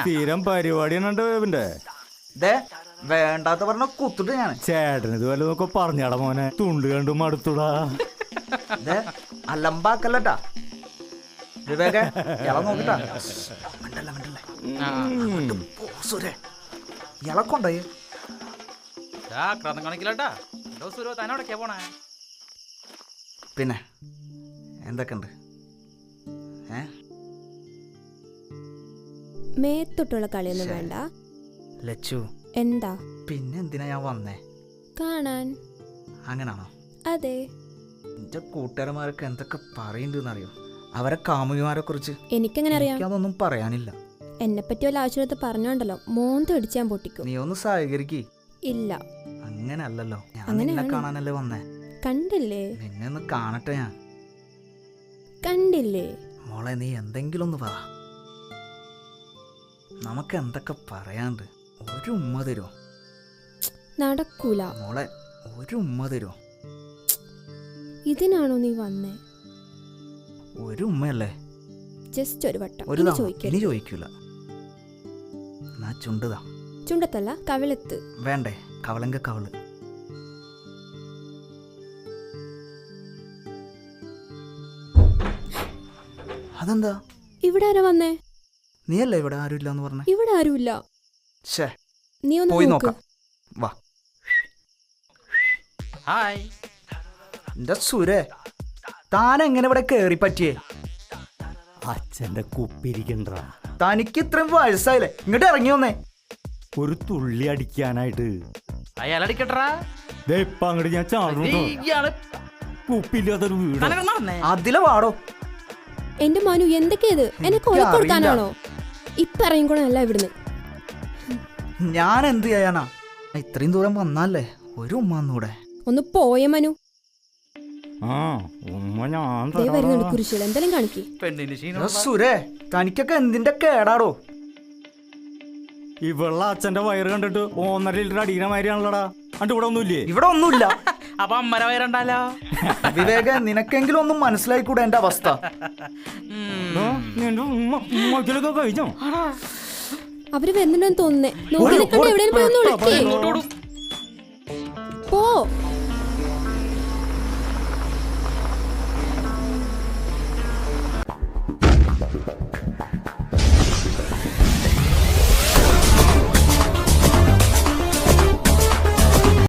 സ്ഥിരം പരിപാടിയാണ്. വേണ്ടാത്ത പറഞ്ഞ കുത്തിട്ട് ഞാൻ ചേട്ടന് ഇത് വല്ലതൊക്കെ പറഞ്ഞാടാ മോനെ. തുണ്ട് കണ്ടു മടുത്തുടാ. അലമ്പാക്കല്ലട്ടാ വിവേക. ഇള നോക്കിട്ടാ ഇളക്കൊണ്ടായി പിന്നെ എന്തൊക്കെയുണ്ട്? മേത്തൊട്ടുള്ള കളിയൊന്നും വേണ്ട ലച്ചു. എന്താ പിന്നെ എന്തിനാ ഞാൻ വന്നേ? കാണാൻ. അങ്ങനാണോ? അതെ. എന്റെ കൂട്ടുകാരന്മാരൊക്കെ എന്തൊക്കെ പറയുന്നറിയോ അവരെ കാമുകിമാരെ കുറിച്ച്? എനിക്കെങ്ങനെ അറിയാം? അതൊന്നും പറയാനില്ല. എന്നെ പറ്റി വല്ല ആവശ്യത്ത് പറഞ്ഞോണ്ടല്ലോ മോന്ത അടിച്ചാൻ പൊട്ടിക്കും. നീ ഒന്ന് സഹകരിക്ക്. ഇല്ല അങ്ങനല്ലല്ലോ, ഞാൻ നിന്നെ കാണാനല്ലേ വന്നേ. കണ്ടില്ലേ? നിന്നെ ഒന്ന് കാണട്ടെ ഞാൻ. കണ്ടില്ലേ? മോളെ നീ എന്തെങ്കിലും ഒന്ന് പറ. നമുക്ക് എന്തൊക്കെ പറയാണ്ട്. ഒരു ഉമ്മ തരുമോ? നടക്കൂല മോളെ, ഒരു ഉമ്മ തരുമോ? ഇതിനാണോ നീ വന്നേ? ഒരു ഉമ്മയല്ലേ? ജസ്റ്റ് ഒരു വട്ടം. ഇനി ചോദിക്കൂല. ചുണ്ടതാ. ചുണ്ടത്തല്ല, കവിളത്ത്. വേണ്ടേ? കവളങ്ക കവള്. അതെന്താ ഇവിടെ ആരാ വന്നേ? നീയല്ലേ ഇവിടെ ആരുമില്ല എന്ന് പറഞ്ഞേ? ഇവിടെ ആരുമില്ല. നീ ഒന്ന് പോയി നോക്കാം. വാ. ഹായ്. എന്റെ സുരേ, താൻ എങ്ങനെ ഇവിടെ കേറി പറ്റിയേ? അച്ഛന്റെ കുപ്പിരിക്കണ്ട. തനിക്ക് ഇത്രയും വയസ്സായില്ലേ? ഇങ്ങോട്ട് ഇറങ്ങി വന്നേ. ഒരു തുള്ളി അടിക്കാനായിട്ട്. അയാളടിക്കട്ടാ. ഇപ്പൊ അങ്ങോട്ട് ഞാൻ ചാടുന്നു. കുപ്പില്ലാത്തൊരു വീട്. അതിലെ വാടോ. എന്റെ മനു, എന്തൊക്കെയത്? എന്നെ കൊലക്കൊടുക്കാനാണോ? ഇപ്പൊ ഇറങ്ങിക്കോണല്ല ഇവിടുന്ന്. ഞാൻ എന്ത് ചെയ്യാനാ? ഇത്രയും ദൂരം വന്നല്ലേ, ഒരു ഉമ്മ ഒന്നൂടെ. ഒന്ന് പോയ മനു. വരുന്നുണ്ട് കുരിശികൾ. എന്തെങ്കിലും കാണിക്കേ. സുരേ, തനിക്കൊക്കെ എന്തിന്റെ കേടാടോ? ഇവള അച്ഛന്റെ വയറ് കണ്ടിട്ട് 1.5 ലിറ്റർ അടിക്കുന്ന മാതിരിയാണല്ലോടാ. അണ്ട് ഇവിടെ ഒന്നുമില്ലേ? ഇവിടെ ഒന്നുമില്ല. അപ്പൊ അമ്മര വയറുണ്ടല്ലോ. വിവേക, നിനക്കെങ്കിലും ഒന്നും മനസ്സിലായിക്കൂടെ എന്റെ അവസ്ഥ? കഴിച്ചോ? അവര് വരുന്നുണ്ടെന്ന് തോന്നുന്നേ. നോക്കി നിൽക്കണ്ട, എവിടെയും പോ.